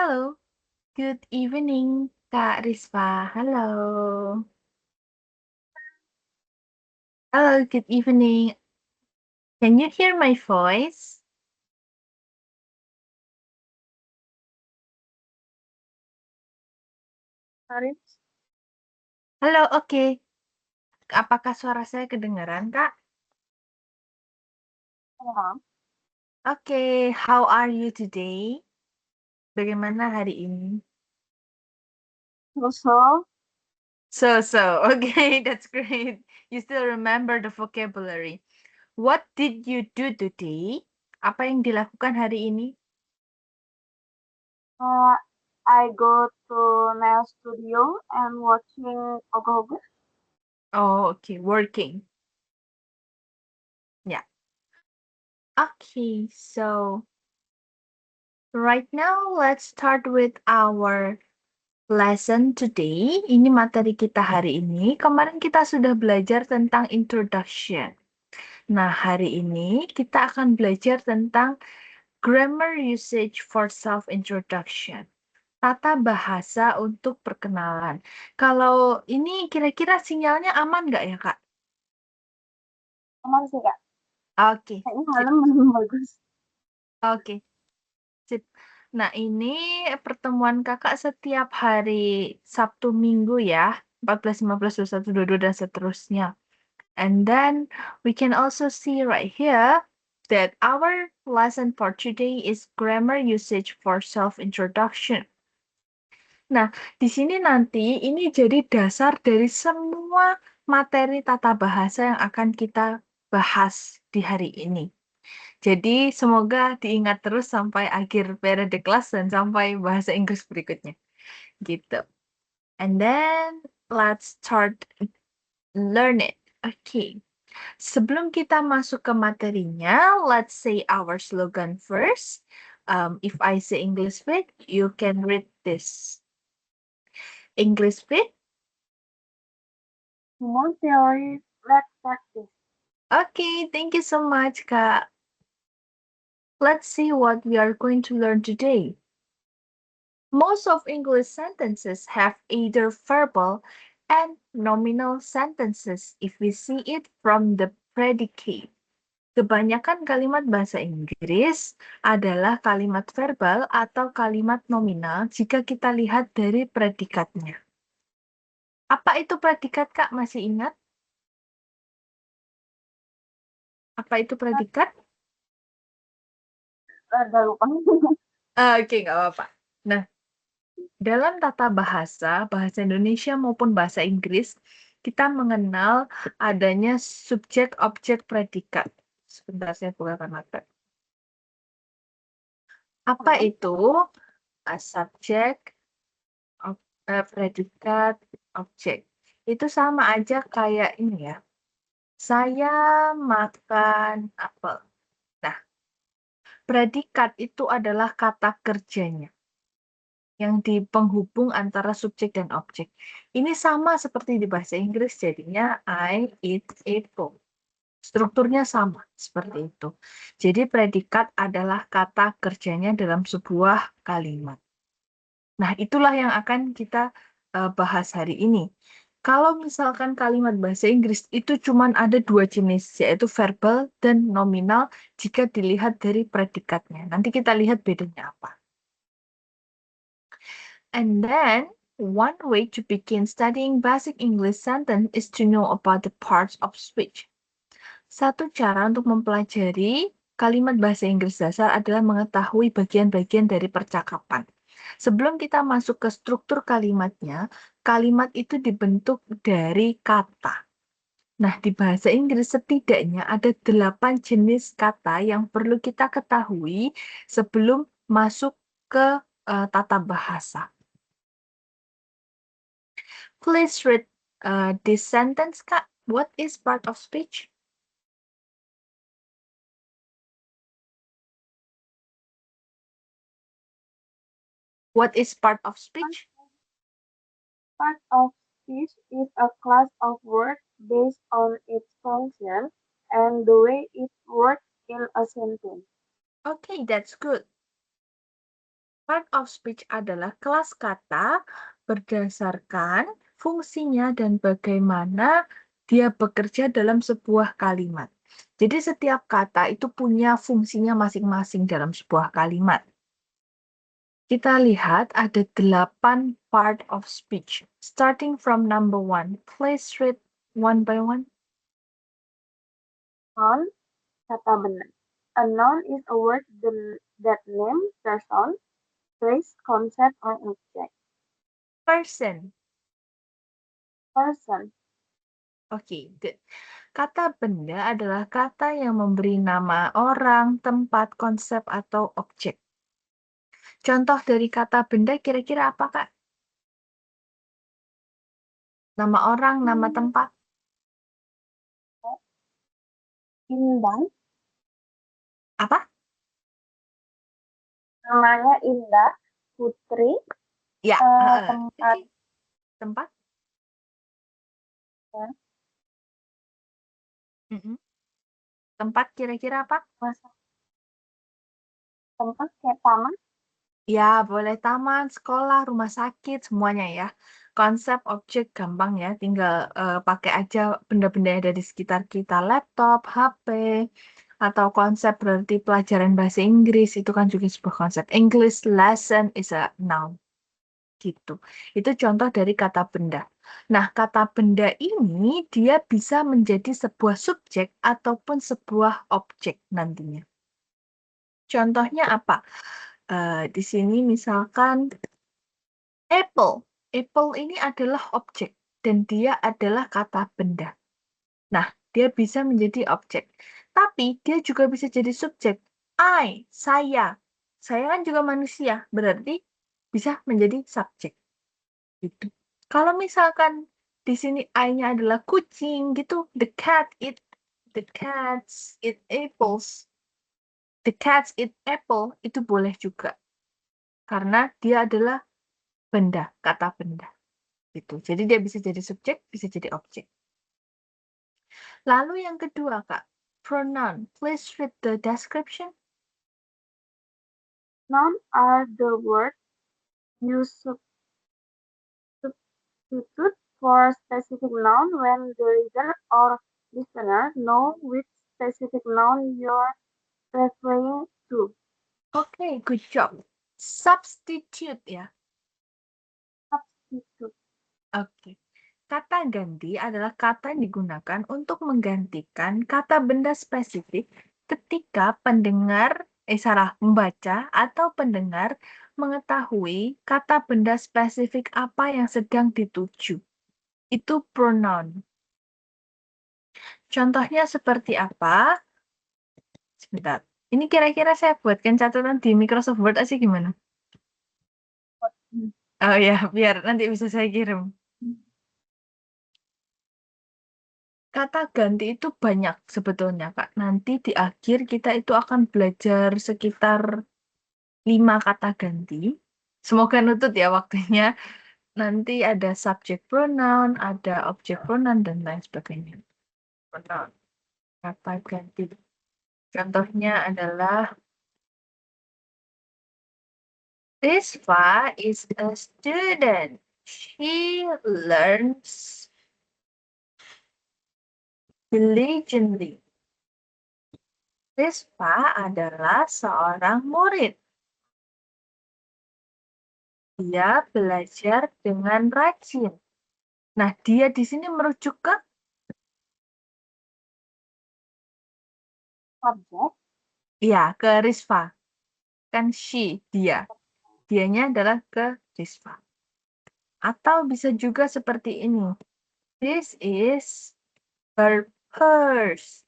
Halo, good evening, Kak Rispa. Halo. Halo, good evening. Can you hear my voice? Sorry. Halo, oke. Apakah suara saya kedengaran, Kak? Ya. Oke, how are you today? Bagaimana hari ini? So, So, okay, that's great. You still remember the vocabulary. What did you do today? Apa yang dilakukan hari ini? uh, I go to nail studio and watching Ogogo. Oh, okay, working. Yeah. Okay, so right now, let's start with our lesson today. Ini materi kita hari ini. Kemarin kita sudah belajar tentang introduction. Nah, hari ini kita akan belajar tentang grammar usage for self-introduction. Tata bahasa untuk perkenalan. Kalau ini kira-kira sinyalnya aman nggak ya, Kak? Aman sih, Kak. Oke, Kayaknya sip. malam belum bagus. Oke, sip. Nah, ini pertemuan kakak setiap hari Sabtu Minggu ya. 14, 15, 21, 22, dan seterusnya. And then we can also see right here that our lesson for today is grammar usage for self-introduction. Nah, di sini nanti ini jadi dasar dari semua materi tata bahasa yang akan kita bahas di hari ini. Jadi semoga diingat terus sampai akhir periode kelas dan sampai bahasa Inggris berikutnya. Gitu. And then let's start learn it. Okay. Sebelum kita masuk ke materinya, let's say our slogan first. If I say English fit, you can read this. English fit. More theory, let's practice. Okay, thank you so much, Kak. Let's see what we are going to learn today. Most of English sentences have either verbal and nominal sentences if we see it from the predicate. Kebanyakan kalimat bahasa Inggris adalah kalimat verbal atau kalimat nominal jika kita lihat dari predikatnya. Apa itu predikat, Kak? Masih ingat? Apa itu predikat? Udah lupa. Oke, nggak apa-apa. Nah, dalam tata bahasa, bahasa Indonesia maupun bahasa Inggris, kita mengenal adanya subjek, objek, predikat. Sebentar, saya bukakan materi. Apa itu? Subjek, predikat, objek. Itu sama aja kayak ini ya. Saya makan apel. Nah, predikat itu adalah kata kerjanya yang di penghubung antara subjek dan objek. Ini sama seperti di bahasa Inggris, jadinya I eat apple. Strukturnya sama seperti itu. Jadi predikat adalah kata kerjanya dalam sebuah kalimat. Nah, itulah yang akan kita bahas hari ini. Kalau misalkan kalimat bahasa Inggris itu cuma ada dua jenis, yaitu verbal dan nominal jika dilihat dari predikatnya. Nanti kita lihat bedanya apa. And then, one way to begin studying basic English sentence is to know about the parts of speech. Satu cara untuk mempelajari kalimat bahasa Inggris dasar adalah mengetahui bagian-bagian dari percakapan. Sebelum kita masuk ke struktur kalimatnya, kalimat itu dibentuk dari kata. Nah, di bahasa Inggris setidaknya ada 8 jenis kata yang perlu kita ketahui sebelum masuk ke tata bahasa. Please read this sentence, Kak. What is part of speech? What is part of speech? Part of speech is a class of words based on its function and the way it works in a sentence. Okay, that's good. Part of speech adalah kelas kata berdasarkan fungsinya dan bagaimana dia bekerja dalam sebuah kalimat. Jadi setiap kata itu punya fungsinya masing-masing dalam sebuah kalimat. Kita lihat ada 8 part of speech. Starting from number 1. Please read one by one. Noun, kata benda. A noun is a word that names person, place, concept, or object. Person. Person, Oke, good. Kata benda adalah kata yang memberi nama orang, tempat, konsep, atau objek. Contoh dari kata benda kira-kira apa, Kak? Nama orang, nama tempat. Indah, Apa? namanya Indah, Putri, Ya, tempat oke. Tempat? ya, Mm-mm. Tempat kira-kira apa? masa tempat kayak taman, Ya, boleh taman, sekolah, rumah sakit, semuanya ya. Konsep objek gampang ya, tinggal pakai aja benda-benda yang ada di sekitar kita. Laptop, HP, atau konsep berarti pelajaran bahasa Inggris, itu kan juga sebuah konsep. English lesson is a noun. Gitu. Itu contoh dari kata benda. Nah, kata benda ini dia bisa menjadi sebuah subjek ataupun sebuah objek nantinya. Contohnya apa? Di sini misalkan apple. Apple ini adalah objek dan dia adalah kata benda. Nah, dia bisa menjadi objek. Tapi dia juga bisa jadi subjek. I, saya. Saya kan juga manusia, berarti bisa menjadi subjek. Gitu. Kalau misalkan di sini I-nya adalah kucing gitu, the cats eat apples. The cats eat apple itu boleh juga. Karena dia adalah benda, kata benda. Gitu. Jadi dia bisa jadi subjek, bisa jadi objek. Lalu yang kedua, Kak, pronoun. Please read the description. noun are the words used substitute for specific noun when the reader or listener know which specific noun you're referring to. Oke, good job. Substitute ya. Substitute. Oke. Kata ganti adalah kata yang digunakan untuk menggantikan kata benda spesifik ketika membaca atau pendengar mengetahui kata benda spesifik apa yang sedang dituju. Itu pronoun. Contohnya seperti apa? Sebentar. Ini kira-kira saya buatkan catatan di Microsoft Word aja gimana? Oh ya, biar nanti bisa saya kirim. Kata ganti itu banyak sebetulnya, Kak. Nanti di akhir kita itu akan belajar sekitar 5 kata ganti. Semoga nutut ya waktunya. Nanti ada subject pronoun, ada object pronoun, dan lain sebagainya. Pronoun. Kata ganti. Contohnya adalah Rizfa is a student. She learns diligently. Rizfa adalah seorang murid. Dia belajar dengan rajin. Nah, dia di sini merujuk ke Subject, ke Rizfa. Kan she, dia. Dianya adalah ke Rizfa. Atau bisa juga seperti ini. This is her purse.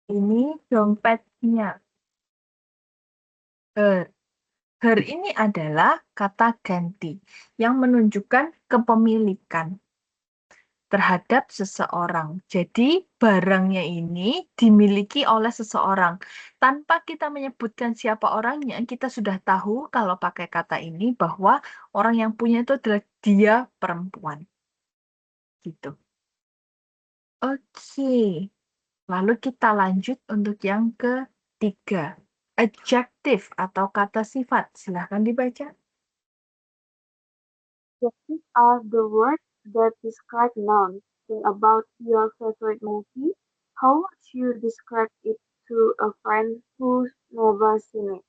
Ini dompetnya. Her. Her ini adalah kata ganti yang menunjukkan kepemilikan terhadap seseorang. Jadi, barangnya ini dimiliki oleh seseorang. Tanpa kita menyebutkan siapa orangnya, kita sudah tahu kalau pakai kata ini bahwa orang yang punya itu adalah dia perempuan. Gitu. Oke. Lalu kita lanjut untuk yang ketiga. Adjective atau kata sifat. Silahkan dibaca. Adjectives are the words that describe nouns. Think about your favorite movie. How would you describe it to a friend who's never seen it?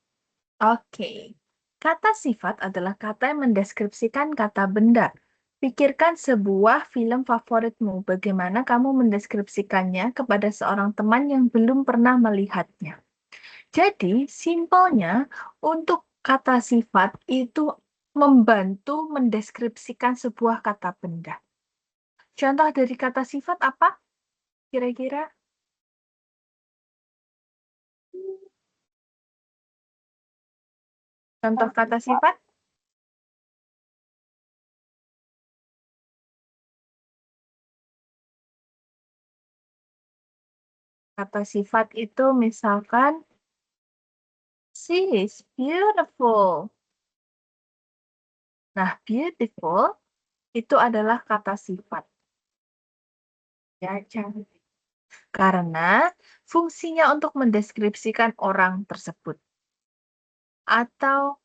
Oke. Kata sifat adalah kata yang mendeskripsikan kata benda. Pikirkan sebuah film favoritmu. Bagaimana kamu mendeskripsikannya kepada seorang teman yang belum pernah melihatnya. Jadi, simpelnya untuk kata sifat itu membantu mendeskripsikan sebuah kata benda. Contoh dari kata sifat apa? Kira-kira? Contoh kata sifat? Kata sifat itu misalkan, she is beautiful. Nah, beautiful itu adalah kata sifat. Ya, cantik. Karena fungsinya untuk mendeskripsikan orang tersebut. Atau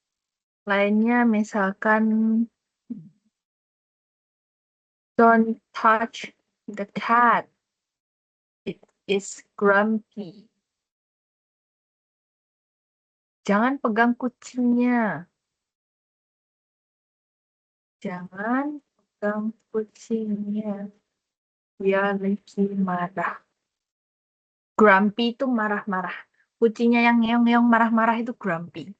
lainnya misalkan, don't touch the cat. It is grumpy. Jangan pegang kucingnya. Jangan pegang kucingnya. Dia lagi marah. Grumpy itu marah-marah. Kucingnya yang ngeong-ngeong marah-marah itu grumpy.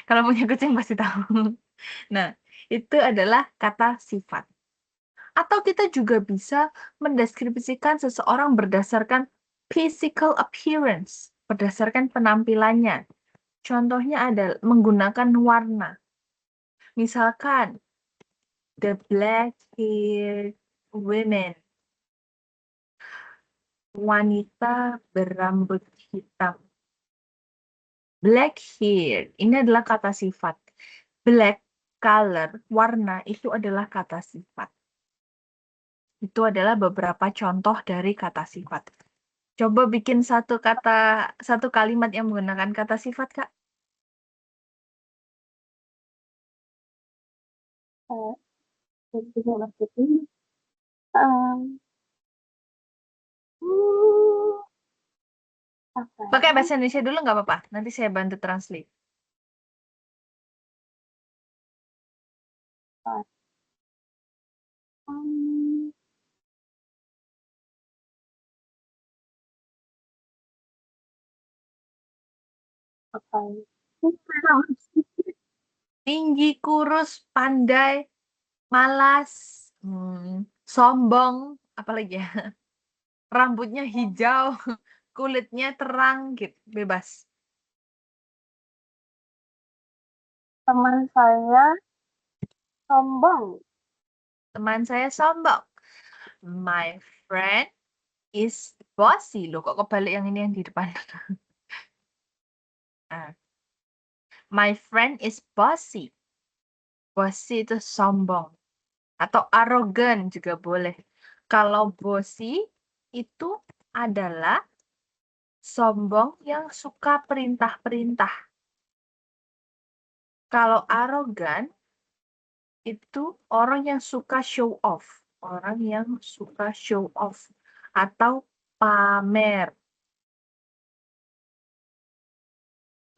Kalau punya kucing pasti tahu. Nah, itu adalah kata sifat. Atau kita juga bisa mendeskripsikan seseorang berdasarkan physical appearance, berdasarkan penampilannya. Contohnya adalah menggunakan warna. Misalkan, the black-haired women. Wanita berambut hitam. Black-haired, ini adalah kata sifat. Black, color, warna, itu adalah kata sifat. Itu adalah beberapa contoh dari kata sifat. Coba bikin satu kalimat yang menggunakan kata sifat, Kak. Bisa marketing. Hmm, apa Pakai ya? bahasa Indonesia dulu nggak apa-apa. Nanti saya bantu translate. Hmm, apa ya? Tinggi, kurus, pandai, malas, sombong, apalagi ya? Rambutnya hijau, kulitnya terang, gitu, bebas. Teman saya sombong. Teman saya sombong. My friend is bossy. Loh, kok kebalik yang ini yang di depan? Ah. My friend is bossy. Bossy itu sombong. Atau arogan juga boleh. Kalau bossy itu adalah sombong yang suka perintah-perintah. Kalau arogan itu orang yang suka show off. Orang yang suka show off. Atau pamer.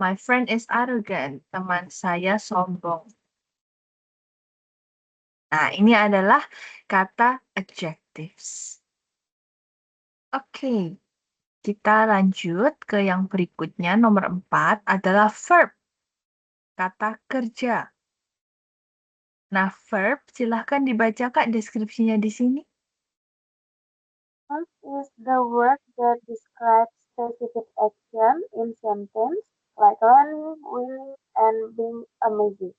My friend is arrogant. Teman saya sombong. Nah, ini adalah kata adjectives. Oke, kita lanjut ke yang berikutnya. Nomor 4 adalah verb. Kata kerja. Nah, verb, silahkan dibaca Kak deskripsinya di sini. Verb is the word that describes specific action in sentence, like running, winning, and being amazing.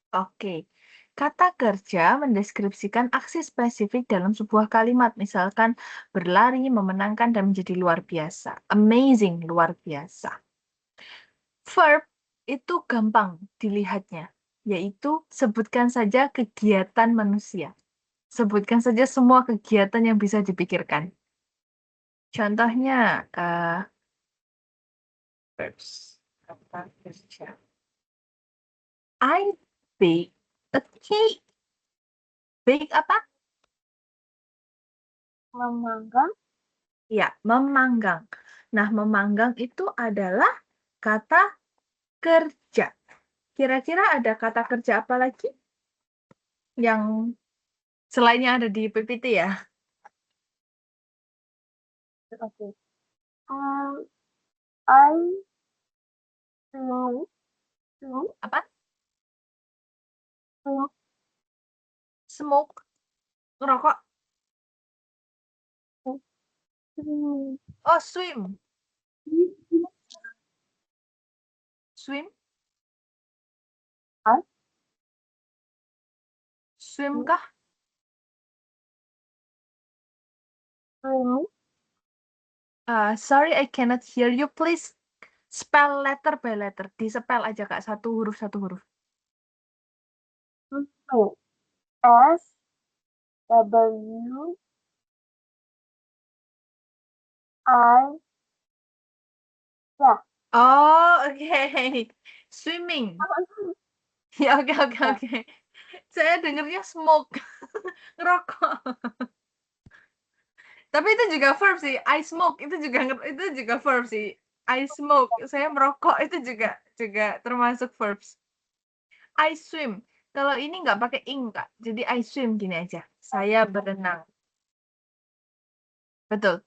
Oke, kata kerja mendeskripsikan aksi spesifik dalam sebuah kalimat. Misalkan berlari, memenangkan, dan menjadi luar biasa. Amazing, luar biasa. Verb itu gampang dilihatnya, yaitu sebutkan saja kegiatan manusia. Sebutkan saja semua kegiatan yang bisa dipikirkan. Contohnya, verbs, kata kerja. I bake A cake. Bake apa? Memanggang. Ya, memanggang. Nah, memanggang itu adalah kata kerja. Kira-kira ada kata kerja apa lagi yang selainnya ada di PPT ya? Oke. I smoke. Apa? Smoke. Smoke. Ngerokok. Smoke. Oh, swim. Swim. I Swim kah? swimming. Sorry, I cannot hear you. Please spell letter by letter. Di-spell aja, Kak. Satu huruf. S W I. Ya. Oh, oke. Swimming. Ya, oke. Ya. Saya dengernya smoke. Ngerokok. Tapi itu juga verb sih. I smoke itu juga verb sih. I smoke, saya merokok itu juga termasuk verbs. I swim. Kalau ini nggak pakai ing, Kak. Jadi I swim gini aja. Saya berenang. Betul.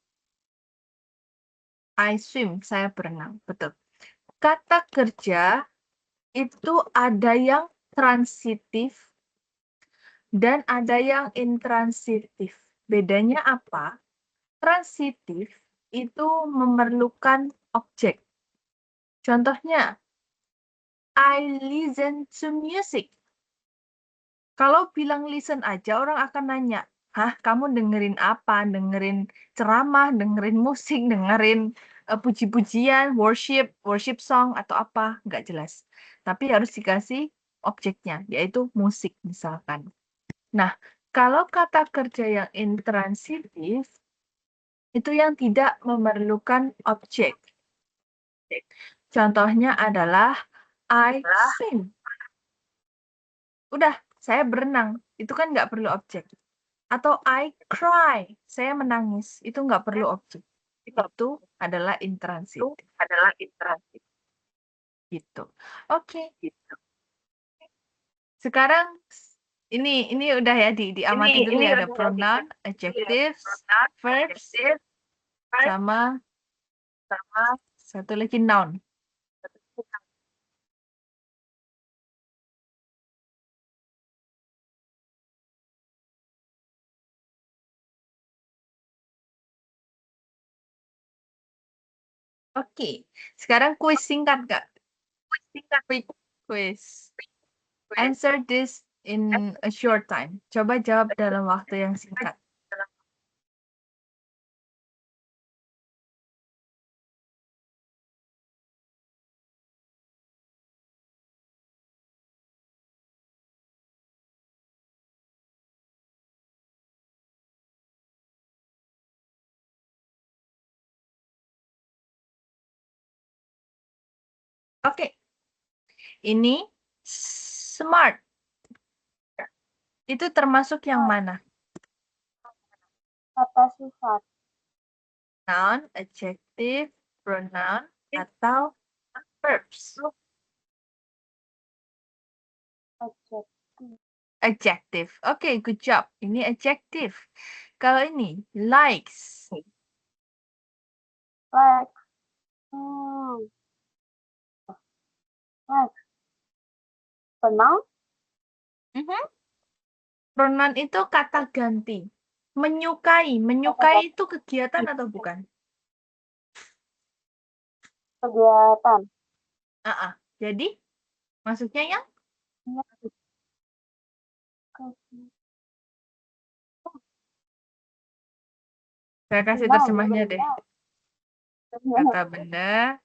I swim, saya berenang. Betul. Kata kerja itu ada yang transitif dan ada yang intransitif. Bedanya apa? Transitif itu memerlukan objek. Contohnya, I listen to music. Kalau bilang listen aja, orang akan nanya, hah, kamu dengerin apa? Dengerin ceramah, dengerin musik, dengerin puji-pujian, worship song, atau apa? Nggak jelas. Tapi harus dikasih objeknya, yaitu musik misalkan. Nah, kalau kata kerja yang intransitif, itu yang tidak memerlukan objek. Contohnya adalah I swim. Udah, saya berenang. Itu kan nggak perlu objek. Atau I cry. Saya menangis. Itu nggak perlu objek. Itu adalah intransitif. Gitu. Oke. Sekarang ini udah ya diamati dulu ya. Ada pronoun, adjectives, verbs, sama satu lagi noun. Oke. Sekarang kuis singkat, Kak. Quick quiz. Answer this in a short time. Coba jawab dalam waktu yang singkat. Oke. Ini smart. Itu termasuk yang mana? Kata sifat. Noun, adjective, pronoun, atau verbs? Adjective. Adjective. Oke, good job. Ini adjective. Kalau ini, likes. Like. Like. Pronoun. Pronoun itu kata ganti. Menyukai. Menyukai itu kegiatan atau bukan? Kegiatan. Jadi, maksudnya yang? Saya kasih terjemahnya deh. Kata benda,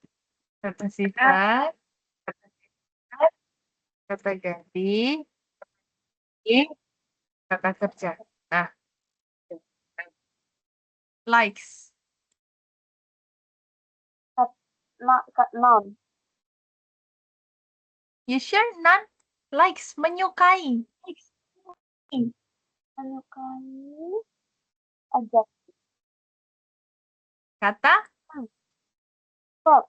kata sifat, kata ganti, kata kerja. Nah, likes. Noun. You sure none? Likes, menyukai. Menyukai adjective. Kata? Verb.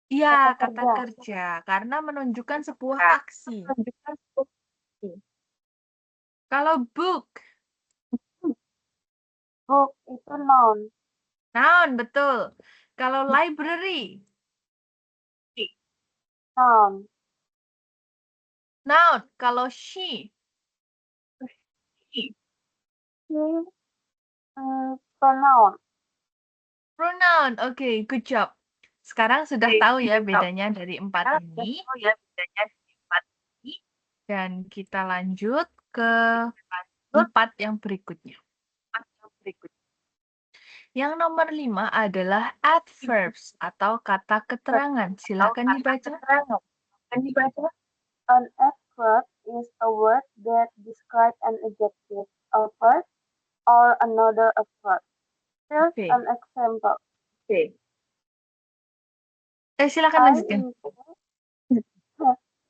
Iya, Kata kata kerja. kerja. Karena menunjukkan sebuah aksi. Menunjukkan bukti. Kalau book, Book itu noun. noun, betul. Kalau library, Noun. noun. Kalau she, She, pronoun. pronoun. Oke, good job. Sekarang sudah tahu ya bedanya dari empat ini. Dan kita lanjut ke empat yang berikutnya. Yang nomor 5 adalah adverbs atau kata keterangan. Silahkan dibaca. An adverb is a word that describes an adjective, a verb, or another adverb. Here's Oke. an example. Silakan I lanjutkan.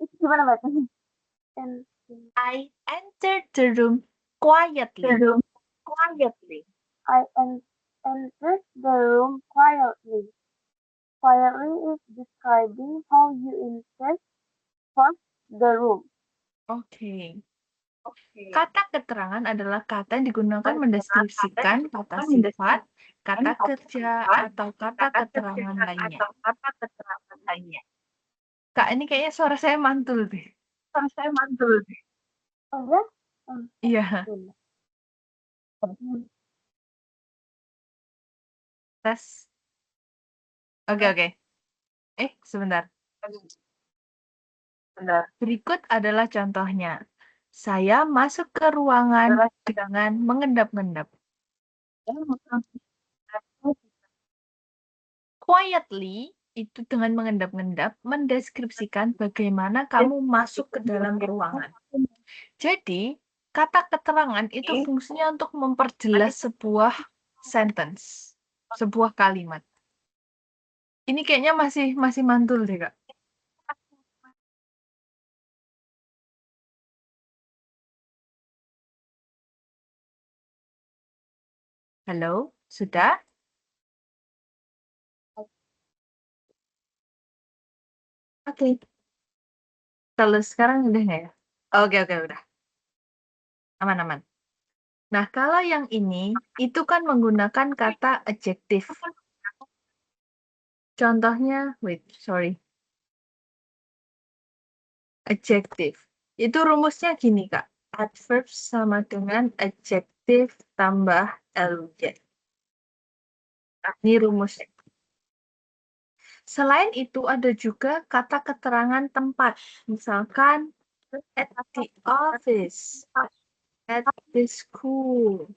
itu gimana bacanya? I entered the room quietly. I entered the room quietly. Quietly is describing how you enter first the room. Oke. Kata keterangan adalah kata yang digunakan mendeskripsikan kata sifat, kata kerja, atau kata keterangan lainnya. Kak, ini kayaknya suara saya mantul deh. Oh ya? Iya, tes. Oke. Sebentar. Berikut adalah contohnya. Saya masuk ke ruangan dengan mengendap-endap. Quietly itu dengan mengendap-endap mendeskripsikan bagaimana kamu masuk ke dalam ruangan. Jadi, kata keterangan itu fungsinya untuk memperjelas sebuah sentence, sebuah kalimat. Ini kayaknya masih mantul deh, Kak. Halo, sudah? Oke. Kalau sekarang udah nggak ya? Oke, udah. Aman. Nah, kalau yang ini, itu kan menggunakan kata adjective. Contohnya, adjective. Itu rumusnya gini, Kak. Adverb sama dengan adjective tambah LJ. Ini rumusnya. Selain itu, ada juga kata keterangan tempat. Misalkan, at the office, at the school,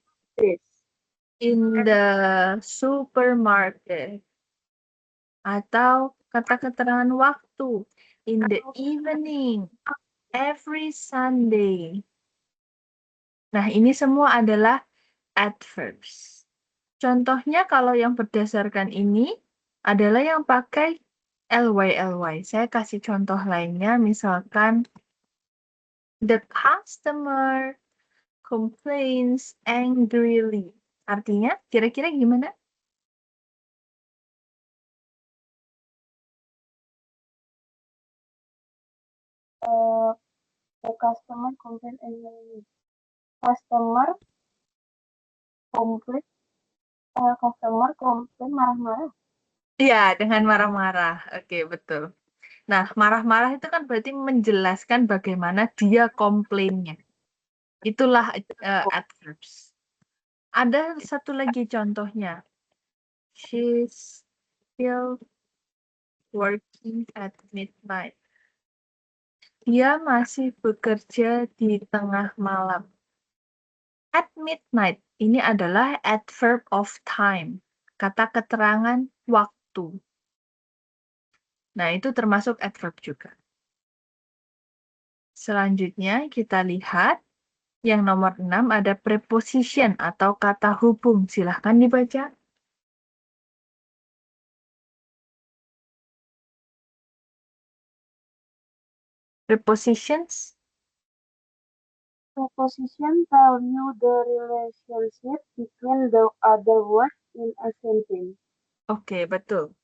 in the supermarket. Atau kata keterangan waktu, in the evening, every Sunday. Nah, ini semua adalah adverbs. Contohnya kalau yang berdasarkan ini adalah yang pakai ly. Saya kasih contoh lainnya, misalkan the customer complains angrily. Artinya, kira-kira gimana? The customer complain angrily. Customer complain marah-marah. Iya, dengan marah-marah. Oke, betul. Nah, marah-marah itu kan berarti menjelaskan bagaimana dia komplainnya. Itulah adverbs. Ada satu lagi contohnya. She's still working at midnight. Dia masih bekerja di tengah malam. At midnight ini adalah adverb of time. Kata keterangan waktu. Nah, itu termasuk adverb juga. Selanjutnya kita lihat yang nomor 6 ada preposition atau kata hubung. Silahkan dibaca. Prepositions. Preposition tell you the relationship between the other words in a sentence. Oke, betul.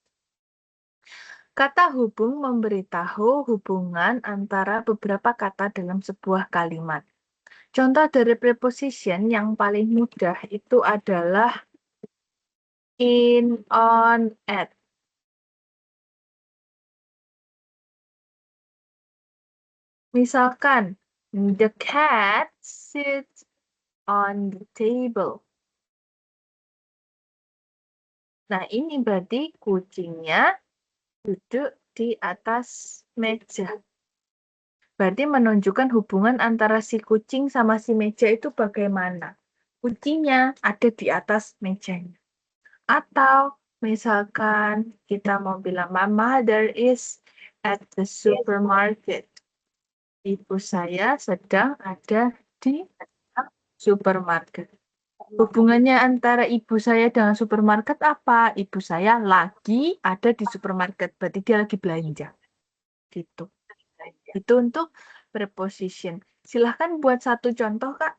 Kata hubung memberitahu hubungan antara beberapa kata dalam sebuah kalimat. Contoh dari preposition yang paling mudah itu adalah in, on, at. Misalkan, the cat sits on the table. Nah, ini berarti kucingnya duduk di atas meja. Berarti menunjukkan hubungan antara si kucing sama si meja itu bagaimana. Kucingnya ada di atas mejanya. Atau misalkan kita mau bilang, my mother is at the supermarket. Ibu saya sedang ada di supermarket. Hubungannya antara ibu saya dengan supermarket apa? Ibu saya lagi ada di supermarket. Berarti dia lagi belanja. Gitu. Itu untuk preposition. Silahkan buat satu contoh, Kak.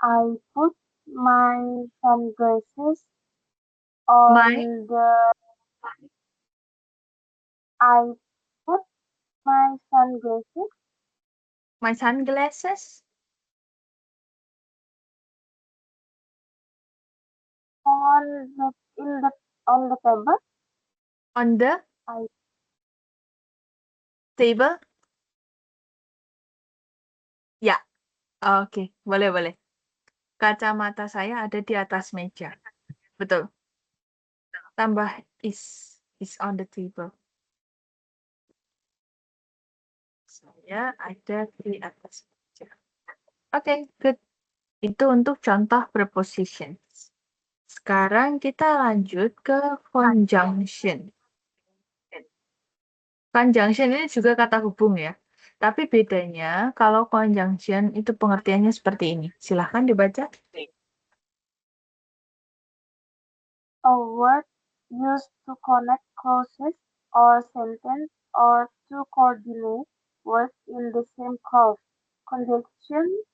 I put my sunglasses on My, the I put my sunglasses my sunglasses on the in the on the table. on the I table. Ya, oke. Boleh. Kacamata saya ada di atas meja. Betul. Tambah is on the table. Saya ada di atas meja. Oke, good. Itu untuk contoh preposition. Sekarang kita lanjut ke conjunction. Conjunction ini juga kata hubung ya. Tapi bedanya kalau conjunction itu pengertiannya seperti ini. Silahkan dibaca. a word used to connect clauses or sentence or to coordinate words in the same clause. Conjunction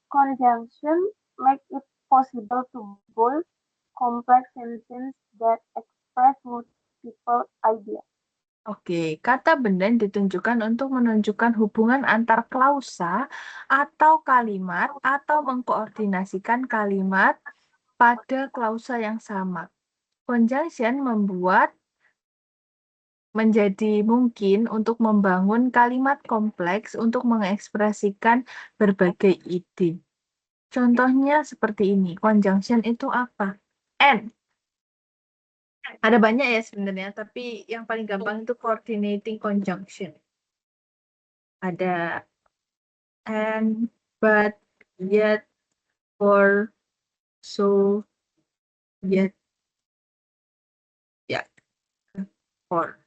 make it possible to build complex sentences that express multiple ideas. Oke, kata benda yang ditunjukkan untuk menunjukkan hubungan antar klausa atau kalimat atau mengkoordinasikan kalimat pada klausa yang sama. Conjunction membuat menjadi mungkin untuk membangun kalimat kompleks untuk mengekspresikan berbagai ide. Contohnya seperti ini. Conjunction itu apa? And. Ada banyak ya sebenarnya, tapi yang paling gampang itu coordinating conjunction. Ada and, but, yet, for, so, yet, ya, for,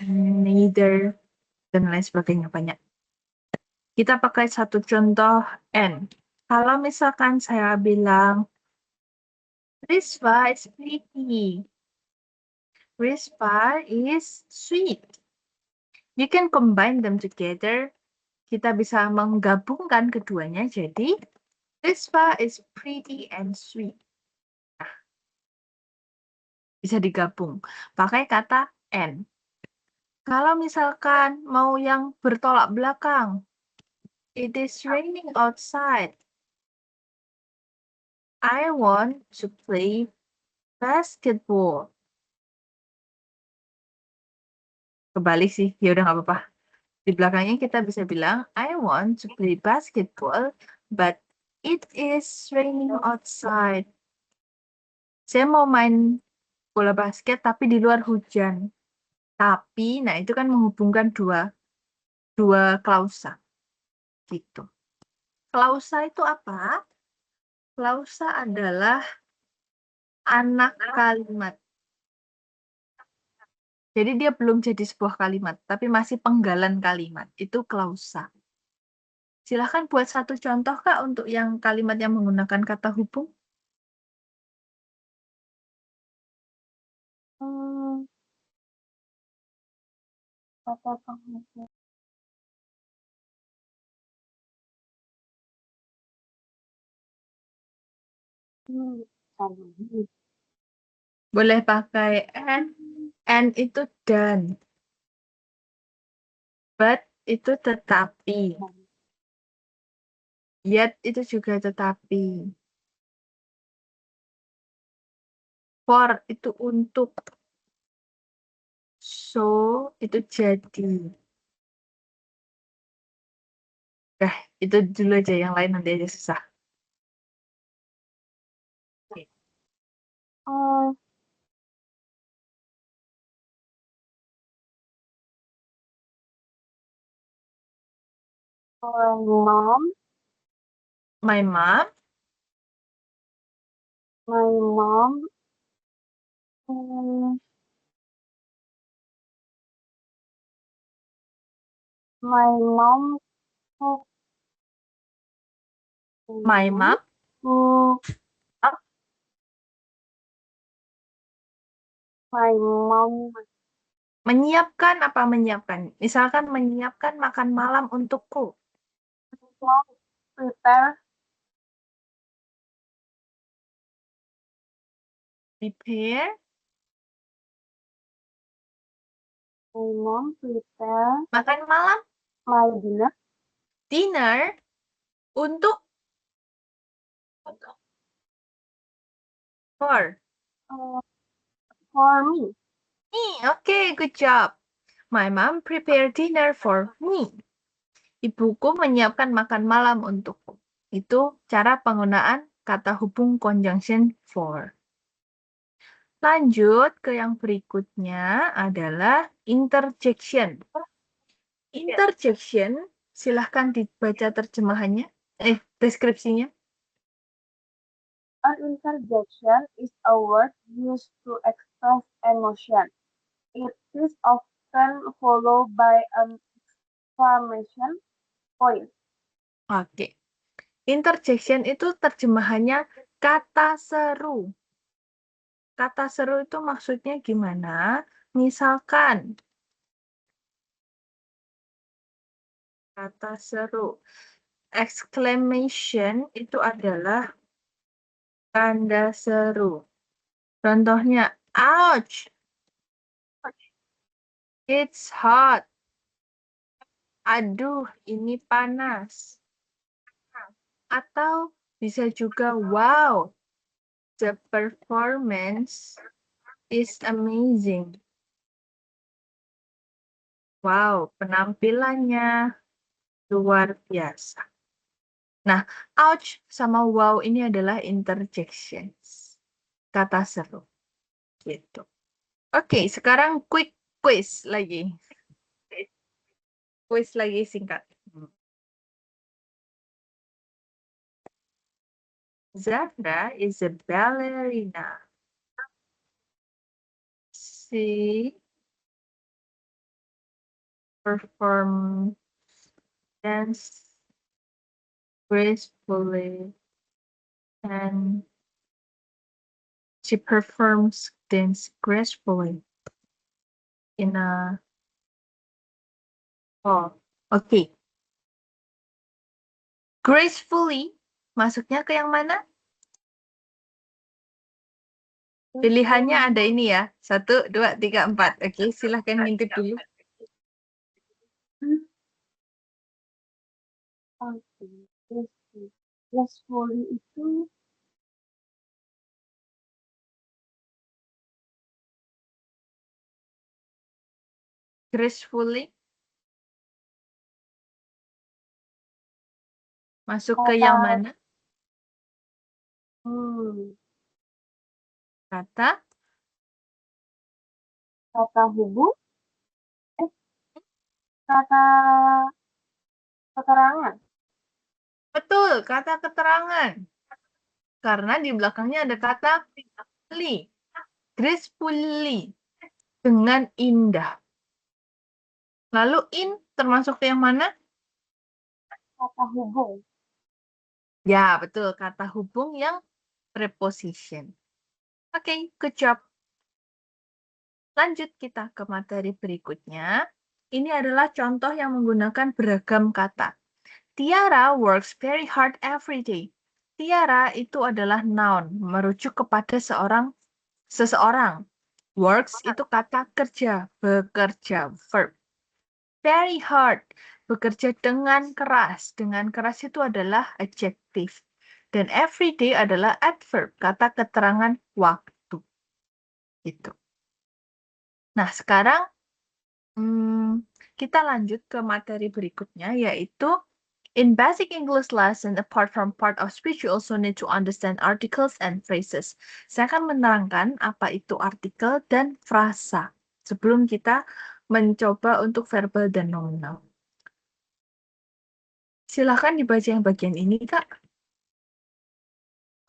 neither, dan lain sebagainya banyak. Kita pakai satu contoh and. Kalau misalkan saya bilang, Rispa is pretty. Rispa is sweet. You can combine them together. Kita bisa menggabungkan keduanya jadi Rispa is pretty and sweet. Nah, bisa digabung pakai kata and. Kalau misalkan mau yang bertolak belakang, it is raining outside. I want to play basketball. Kebalik sih, ya udah nggak apa-apa. Di belakangnya kita bisa bilang, I want to play basketball, but it is raining outside. Saya mau main bola basket, tapi di luar hujan. Tapi, nah itu kan menghubungkan dua klausa. Gitu. Klausa itu apa? Klausa adalah anak kalimat. Jadi dia belum jadi sebuah kalimat, tapi masih penggalan kalimat. Itu klausa. Silahkan buat satu contoh, Kak, untuk yang kalimat yang menggunakan kata hubung. Kata penghubung. Can. Boleh pakai and itu dan. But itu tetapi. Yet itu juga tetapi. For itu untuk. So itu jadi. Itu dulu aja, yang lain nanti aja susah. Uh, my mom, My mom, my mom, um, my mom cooked my mom, to my mom menyiapkan apa menyiapkan? Misalkan menyiapkan makan malam untukku. prepare Prepare my mom prepare makan malam, my dinner dinner untuk for for me. me. Okay, good job. My mom prepare dinner for me. Ibuku menyiapkan makan malam untukku. Itu cara penggunaan kata hubung conjunction for. Lanjut ke yang berikutnya adalah interjection. Interjection, silahkan dibaca terjemahannya, deskripsinya. An interjection is a word used to express emotion. It is often followed by an exclamation point. Oke. Interjection itu terjemahannya kata seru. Kata seru itu maksudnya gimana? Misalkan, kata seru. Exclamation itu adalah tanda seru. Contohnya, ouch! It's hot. Aduh, ini panas. Atau bisa juga, wow, the performance is amazing. Wow, penampilannya luar biasa. Nah, ouch sama wow ini adalah interjections. Kata seru. Gitu. Oke, sekarang quick quiz lagi. Quiz lagi singkat. Zafra is a ballerina. She performs dance gracefully and she performs dance gracefully in a hall. Oke. Gracefully masuknya ke yang mana? Pilihannya ada ini ya. 1, 2, 3, 4. Oke, silahkan ngintip dulu. Gracefully itu Gracefully masuk ke kata yang mana? Kata kata hubung kata keterangan. betul, kata keterangan. Karena di belakangnya ada kata li. Gracefully. Dengan indah. Lalu in termasuk yang mana? Kata hubung. Ya, betul. Kata hubung yang preposition. Oke, good job. Lanjut kita ke materi berikutnya. Ini adalah contoh yang menggunakan beragam kata. Tiara works very hard every day. Tiara itu adalah noun, merujuk kepada seseorang. Works itu kata kerja, bekerja, verb. Very hard, bekerja dengan keras. Dengan keras itu adalah adjective. Dan everyday adalah adverb, kata keterangan waktu. Gitu. Nah, sekarang kita lanjut ke materi berikutnya, yaitu in basic English lesson, apart from part of speech, you also need to understand articles and phrases. Saya akan menerangkan apa itu artikel dan frasa sebelum kita mencoba untuk verbal dan nominal. Silakan dibaca yang bagian ini, Kak.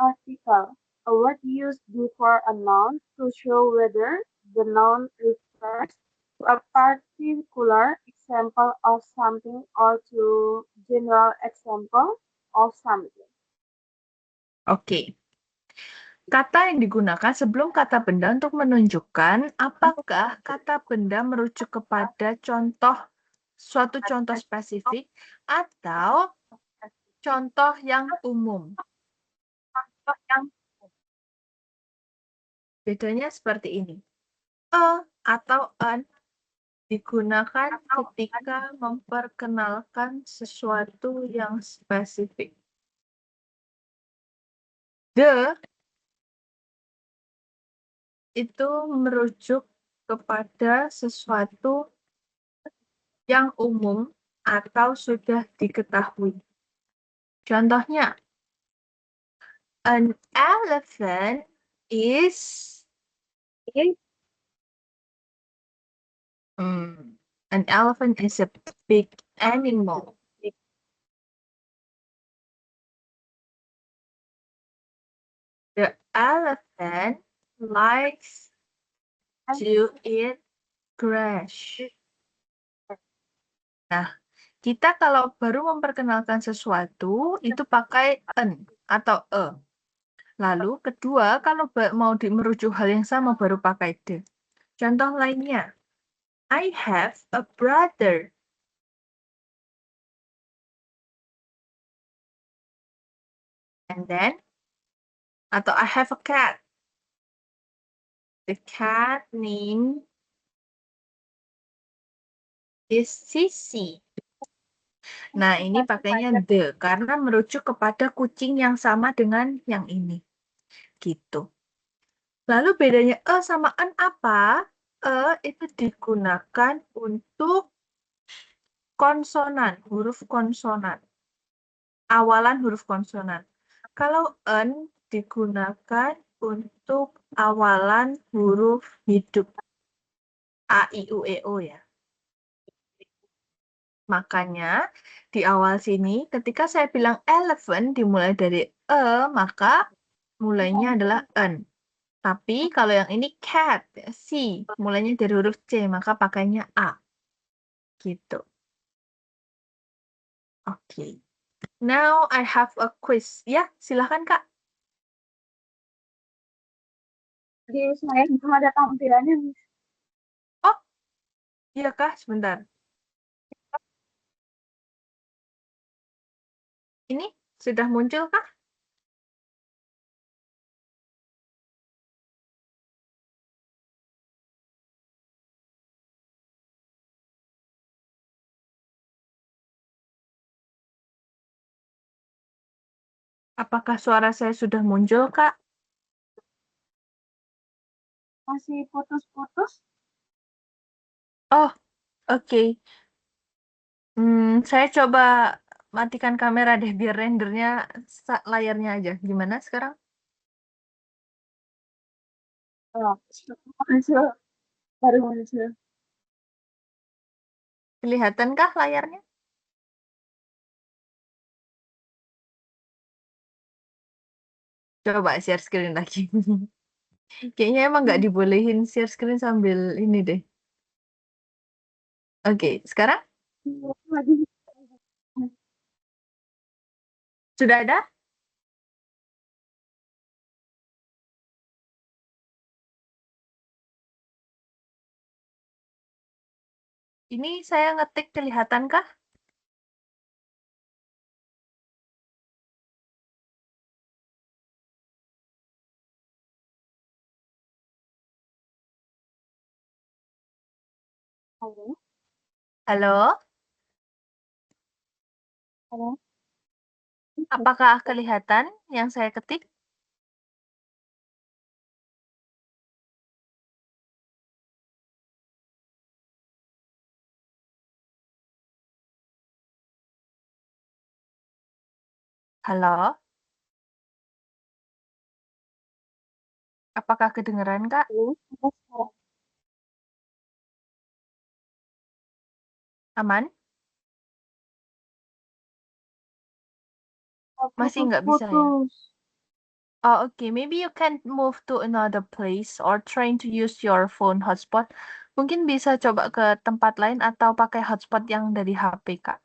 Article, a word used before a noun to show whether the noun refers to a particular example of something or to general example of something. Oke. Kata yang digunakan sebelum kata benda untuk menunjukkan apakah kata benda merujuk kepada suatu contoh spesifik atau contoh yang umum. Bedanya seperti ini. Atau an digunakan ketika memperkenalkan sesuatu yang spesifik. The itu merujuk kepada sesuatu yang umum atau sudah diketahui. Contohnya, an elephant is an elephant is a big animal. The elephant likes to eat grass. Nah, kita kalau baru memperkenalkan sesuatu, itu pakai an atau e. Lalu, kedua, kalau mau merujuk hal yang sama, baru pakai the. Contoh lainnya, I have a brother. And then, atau I have a cat. The cat name is Sissy. Nah, ini pakainya the, karena merujuk kepada kucing yang sama dengan yang ini. Gitu. Lalu bedanya e sama an apa? Itu digunakan untuk konsonan, huruf konsonan. Awalan huruf konsonan. Kalau an digunakan untuk awalan huruf hidup. A, I, U, E, O ya. Makanya di awal sini ketika saya bilang elephant dimulai dari e, maka mulainya adalah an. Tapi kalau yang ini cat, C, mulainya dari huruf C, maka pakainya A. Gitu. Oke. Now I have a quiz. Ya, silahkan Kak. Di saya belum ada tampilannya, Miss. Oh, iya Kak, sebentar. Ini sudah muncul Kak? Apakah suara saya sudah muncul Kak? Masih putus-putus. Oh, oke. Saya coba matikan kamera deh biar rendernya layarnya aja. Gimana sekarang? Muncul, baru muncul. Kelihatankah layarnya? Coba share screen lagi. Kayaknya emang nggak dibolehin share screen sambil ini deh. Oke, sekarang Lagi. sudah ada? Ini saya ngetik kelihatankah? Halo, Halo, halo. apakah kelihatan yang saya ketik? Halo, apakah kedengeran, Kak? Halo, apa sekarang? Aman? Masih nggak bisa ya? Putus-putus. Oh, okay. Maybe you can move to another place or trying to use your phone hotspot. Mungkin bisa coba ke tempat lain atau pakai hotspot yang dari HP, Kak.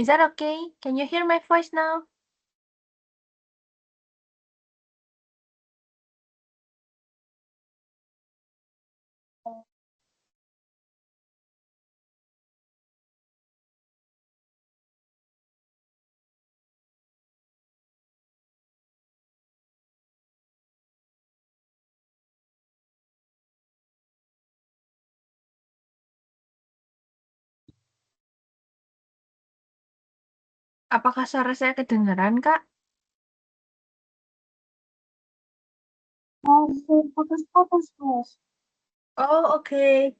Is that okay? Can you hear my voice now? Apakah suara saya kedengeran, Kak? Masih putus-putus, Mas. Oh, oke.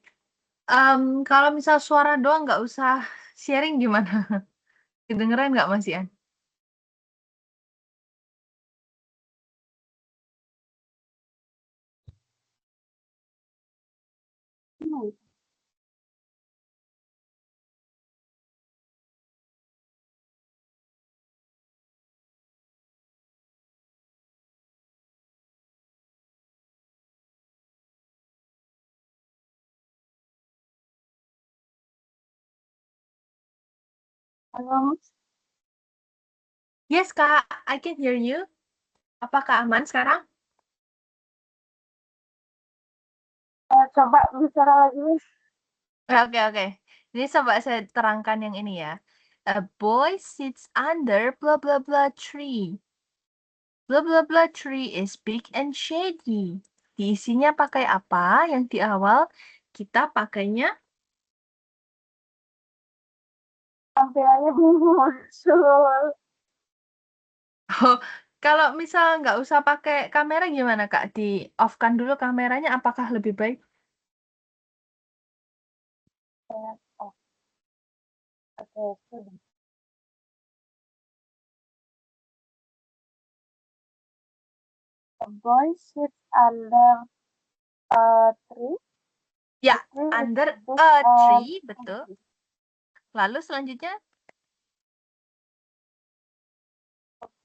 Kalau misal suara doang nggak usah sharing gimana? Kedengeran nggak, Mas Ian? Hmm, halo, Mas. Yes, Kak. I can hear you. Apakah aman sekarang? Coba bicara lagi, Mas. Oke, oke. Ini coba saya terangkan yang ini ya. A boy sits under blah blah blah tree. Blah blah blah tree is big and shady. Diisinya pakai apa? Yang di awal kita pakainya. Tampilannya belum muncul. Oh, kalau misal nggak usah pakai kamera gimana, Kak? Di off-kan dulu kameranya, apakah lebih baik? Oh, oke, sudah. A boy sits under a tree. Ya, The tree is under big a and tree, betul. shady. Lalu selanjutnya,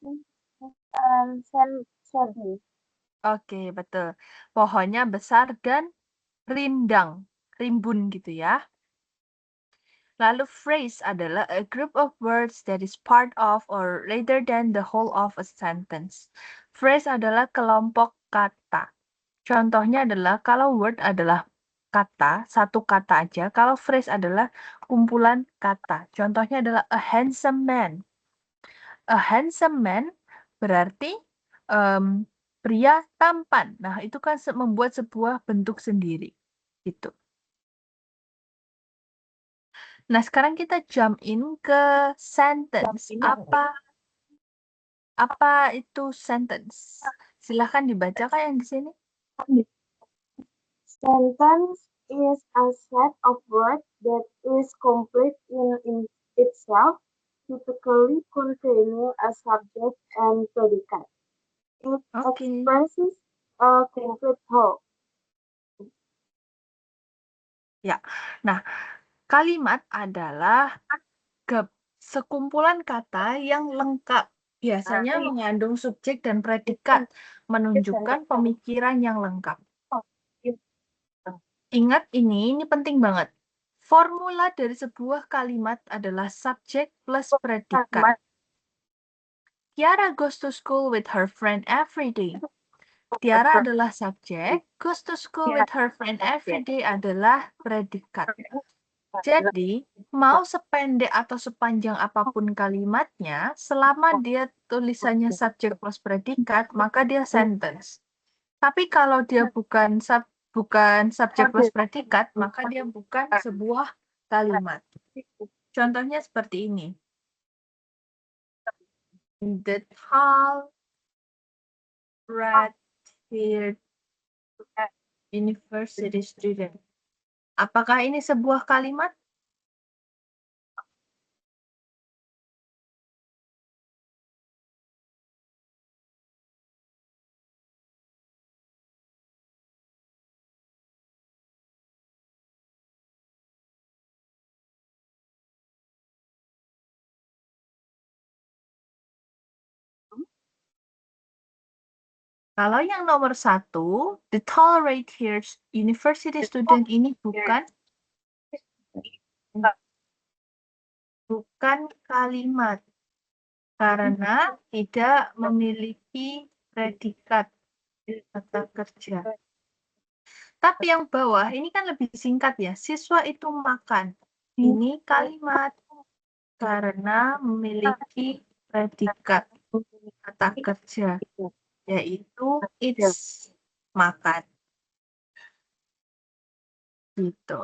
Big and shady. oke, betul. Pohonnya besar dan rindang, rimbun gitu ya. Lalu phrase adalah a group of words that is part of or rather than the whole of a sentence. Phrase adalah kelompok kata. Contohnya adalah kalau word adalah kata, satu kata aja. Kalau phrase adalah kumpulan kata. Contohnya adalah a handsome man. A handsome man berarti pria tampan. Nah, itu kan membuat sebuah bentuk sendiri. Gitu. Nah, sekarang kita jump in ke sentence. Apa itu sentence? Silahkan dibaca Kak yang di sini. Sentence is a set of words that is complete in itself. typically containing a subject and predicate. It Oke. expresses a complete whole. Ya. Nah, kalimat adalah sekumpulan kata yang lengkap. Biasanya mengandung subjek dan predikat, menunjukkan pemikiran yang lengkap. Ingat ini penting banget. Formula dari sebuah kalimat adalah subjek plus predikat. Tiara goes to school with her friend every day. Tiara adalah subjek, goes to school with her friend every day adalah predikat. Jadi, mau sependek atau sepanjang apapun kalimatnya, selama dia tulisannya subjek plus predikat, maka dia sentence. Tapi kalau dia bukan subjek plus predikat, maka dia bukan sebuah kalimat. Contohnya seperti ini. The tall, red-haired university student. Apakah ini sebuah kalimat? Kalau yang nomor 1, the tall red-haired university student ini bukan kalimat karena tidak memiliki predikat kata kerja. Tapi yang bawah ini kan lebih singkat ya. Siswa itu makan. Ini kalimat karena memiliki predikat kata kerja, yaitu it's makan. Gitu.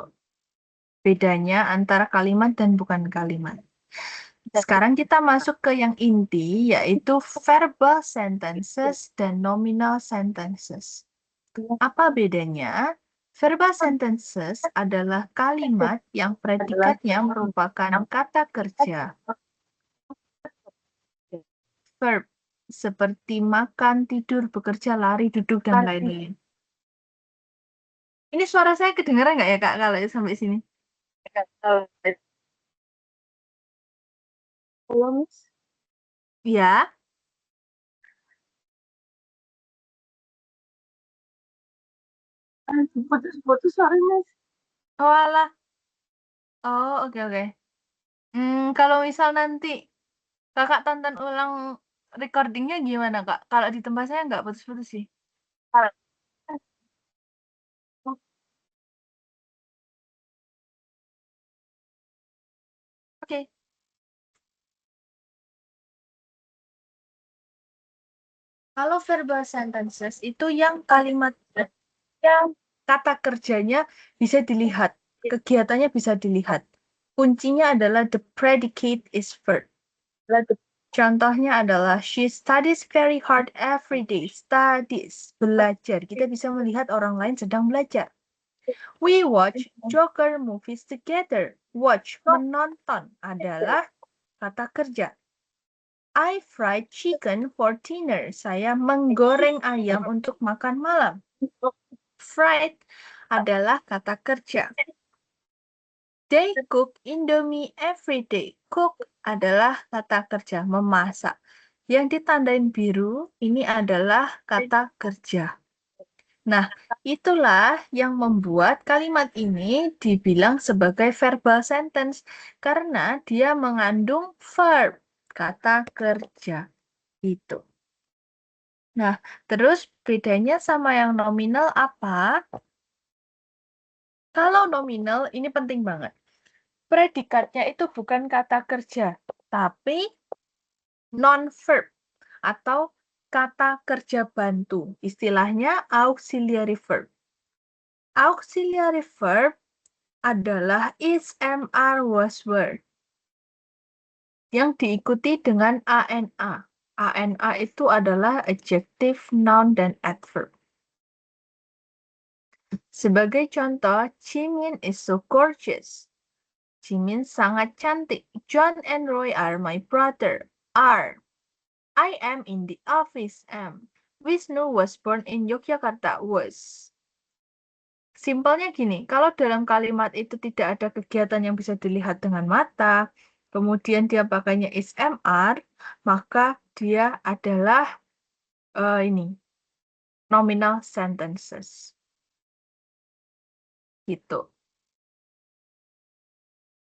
Bedanya antara kalimat dan bukan kalimat. Sekarang kita masuk ke yang inti, yaitu verbal sentences dan nominal sentences. Apa bedanya? Verbal sentences adalah kalimat yang predikatnya merupakan kata kerja. Verb, seperti makan, tidur, bekerja, lari, duduk, dan lain-lain. Ini suara saya kedengaran nggak ya, Kak, kalau sampai sini? Halo, Miss. Ya. Putus-putus, sorry, Miss. Oh, alah. Oh, oke. Kalau misal nanti Kakak tonton ulang recordingnya gimana, Kak? Kalau di tempat saya nggak putus-putus sih. Oke. Kalau verbal sentences itu yang kalimat yang kata kerjanya bisa dilihat, kegiatannya bisa dilihat. Kuncinya adalah the predicate is verb. Contohnya adalah she studies very hard every day. Studies, belajar. Kita bisa melihat orang lain sedang belajar. We watch Joker movies together. Watch, menonton adalah kata kerja. I fried chicken for dinner. Saya menggoreng ayam untuk makan malam. Fried adalah kata kerja. They cook Indomie every day. Cook adalah kata kerja, memasak. Yang ditandain biru, ini adalah kata kerja. Nah, itulah yang membuat kalimat ini dibilang sebagai verbal sentence karena dia mengandung verb, kata kerja. Itu. Nah, terus bedanya sama yang nominal apa? Kalau nominal ini penting banget. Predikatnya itu bukan kata kerja, tapi non-verb atau kata kerja bantu. Istilahnya auxiliary verb. Auxiliary verb adalah is, am, are, was, were yang diikuti dengan ANA. ANA itu adalah adjective, noun, dan adverb. Sebagai contoh, Jimin is so gorgeous. Jimin sangat cantik. John and Roy are my brother. R. I am in the office. M. Wisnu was born in Yogyakarta. Was. Simpelnya gini, kalau dalam kalimat itu tidak ada kegiatan yang bisa dilihat dengan mata, kemudian dia pakainya is MR, maka dia adalah ini nominal sentences. Gitu.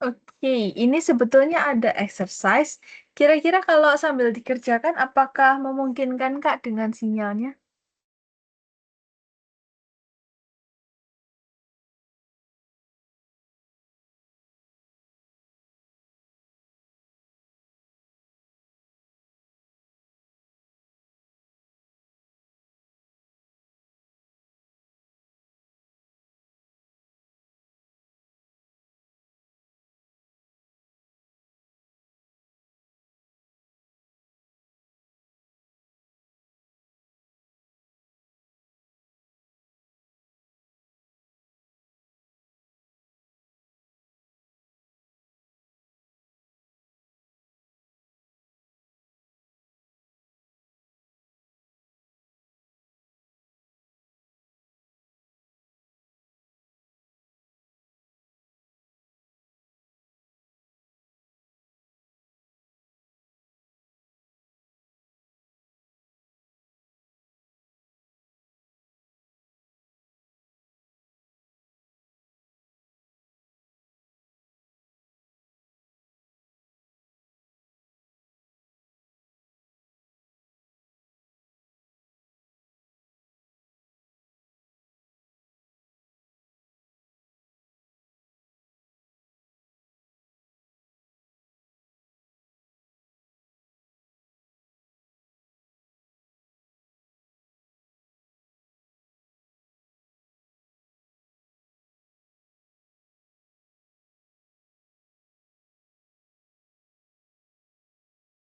Oke, ini sebetulnya ada exercise. Kira-kira kalau sambil dikerjakan, apakah memungkinkan Kak dengan sinyalnya?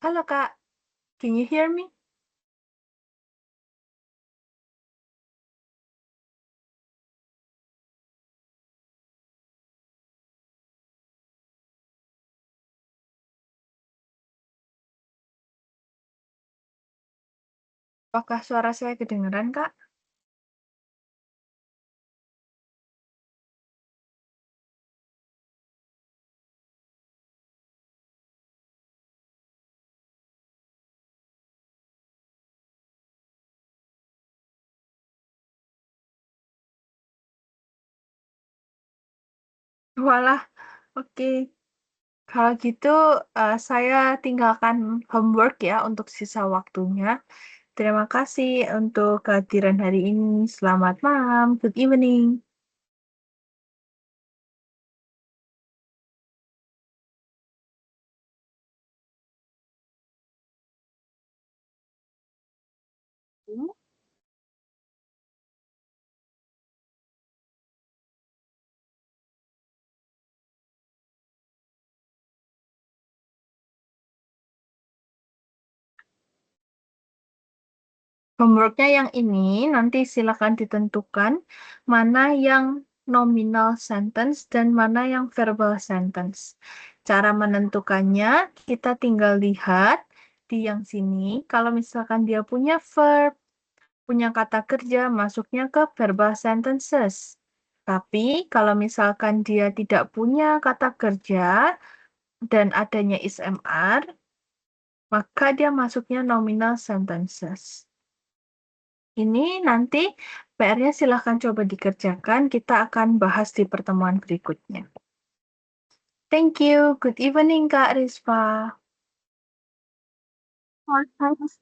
Halo Kak, can you hear me? Apakah suara saya kedengeran Kak? Walah, oke. Kalau gitu saya tinggalkan homework ya untuk sisa waktunya. Terima kasih untuk kehadiran hari ini. Selamat malam. Good evening. Hmm? Homeworknya yang ini nanti silakan ditentukan mana yang nominal sentence dan mana yang verbal sentence. Cara menentukannya kita tinggal lihat di yang sini. Kalau misalkan dia punya verb, punya kata kerja, masuknya ke verbal sentences. Tapi kalau misalkan dia tidak punya kata kerja dan adanya is MR, maka dia masuknya nominal sentences. Ini nanti PR-nya silahkan coba dikerjakan. Kita akan bahas di pertemuan berikutnya. Thank you. Good evening, Kak Rispa. Thanks.